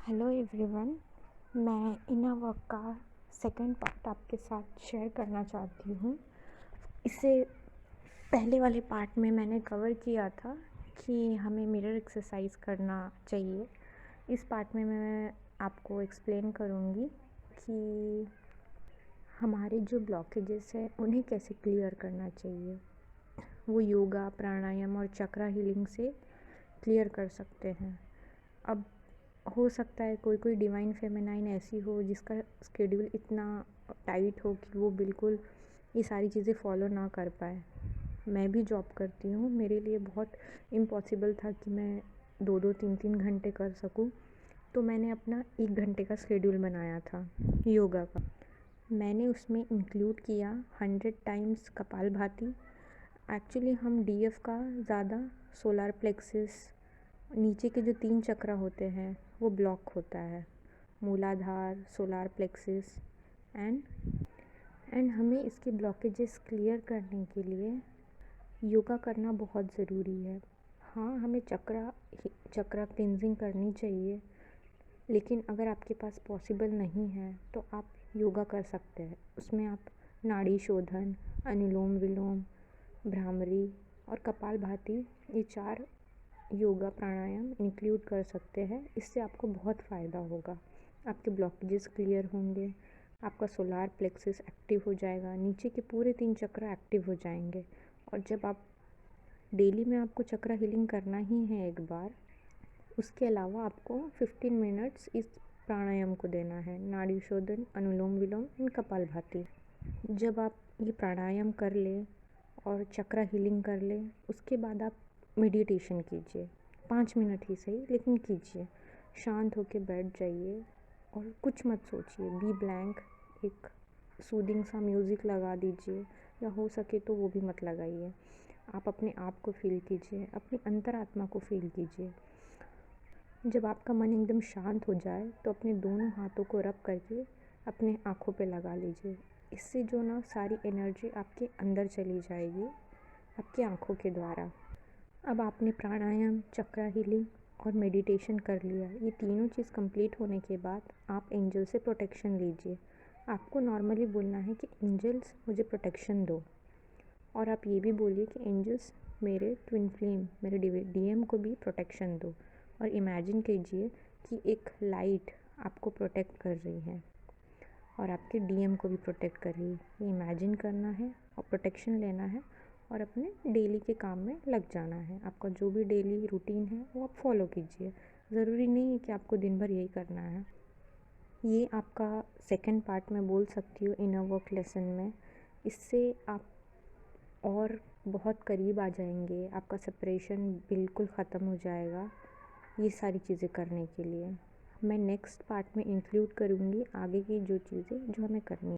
Hello everyone. मैं inner work का second part आपके साथ शेयर करना चाहती हूँ। इससे पहले वाले पार्ट में मैंने कवर किया था कि हमें मिरर एक्सरसाइज करना चाहिए। इस पार्ट में मैं आपको एक्सप्लेन करूँगी कि हमारे जो ब्लॉकेजेस हैं उन्हें कैसे क्लियर करना चाहिए। वो योगा, प्राणायाम और चक्रा हीलिंग से क्लियर कर सकते हैं। अब हो सकता है कोई डिवाइन फेमिनाइन ऐसी हो जिसका स्केड्यूल इतना टाइट हो कि वो बिल्कुल ये सारी चीज़ें फॉलो ना कर पाए। मैं भी जॉब करती हूँ, मेरे लिए बहुत इम्पॉसिबल था कि मैं 2-2 3-3 घंटे कर सकूँ। तो मैंने अपना 1 घंटे का स्केड्यूल बनाया था योगा का। मैंने उसमें इंक्लूड किया 100 टाइम्स कपालभाति। एक्चुअली हम डीएफ का ज़्यादा सोलार प्लेक्सिस, नीचे के जो 3 चक्र होते हैं वो ब्लॉक होता है, मूलाधार, सोलार प्लेक्सिस एंड हमें इसके ब्लॉकेजेस क्लियर करने के लिए योगा करना बहुत ज़रूरी है। हाँ, हमें चक्रा क्लिनजिंग करनी चाहिए, लेकिन अगर आपके पास पॉसिबल नहीं है तो आप योगा कर सकते हैं। उसमें आप नाड़ी शोधन, अनुलोम विलोम, भ्रामरी और कपालभाति, ये 4 योगा प्राणायाम इंक्लूड कर सकते हैं। इससे आपको बहुत फ़ायदा होगा। आपके ब्लॉकेजेस क्लियर होंगे, आपका सोलार प्लेक्सिस एक्टिव हो जाएगा, नीचे के पूरे 3 चक्र एक्टिव हो जाएंगे। और जब आप डेली में आपको चक्र हीलिंग करना ही है एक बार, उसके अलावा आपको 15 मिनट्स इस प्राणायाम को देना है, नाड़ी शोधन, अनुलोम विलोम एंड कपालभाति। जब आप ये प्राणायाम कर लें और चक्र हीलिंग कर लें, उसके बाद आप मेडिटेशन कीजिए। 5 मिनट ही सही, लेकिन कीजिए। शांत होकर बैठ जाइए और कुछ मत सोचिए, बी ब्लैंक। एक सूदिंग सा म्यूज़िक लगा दीजिए, या हो सके तो वो भी मत लगाइए। आप अपने आप को फील कीजिए, अपनी अंतरात्मा को फील कीजिए। जब आपका मन एकदम शांत हो जाए तो अपने दोनों हाथों को रब करके अपने आँखों पे लगा लीजिए। इससे जो ना सारी एनर्जी आपके अंदर चली जाएगी आपकी आँखों के द्वारा। अब आपने प्राणायाम, चक्र हीलिंग और मेडिटेशन कर लिया। ये तीनों चीज़ कंप्लीट होने के बाद आप एंजल से प्रोटेक्शन लीजिए। आपको नॉर्मली बोलना है कि एंजल्स मुझे प्रोटेक्शन दो, और आप ये भी बोलिए कि एंजल्स मेरे ट्विन फ्लेम, मेरे डीएम को भी प्रोटेक्शन दो। और इमेजिन कीजिए कि एक लाइट आपको प्रोटेक्ट कर रही है और आपके डीएम को भी प्रोटेक्ट कर रही है। ये इमेजिन करना है और प्रोटेक्शन लेना है और अपने डेली के काम में लग जाना है। आपका जो भी डेली रूटीन है वो आप फॉलो कीजिए। ज़रूरी नहीं है कि आपको दिन भर यही करना है। ये आपका सेकंड पार्ट में बोल सकती हूँ इनर वर्क लेसन में। इससे आप और बहुत करीब आ जाएंगे, आपका सेपरेशन बिल्कुल ख़त्म हो जाएगा ये सारी चीज़ें करने के लिए। मैं नेक्स्ट पार्ट में इंक्लूड करूँगी आगे की जो चीज़ें जो हमें करनी है।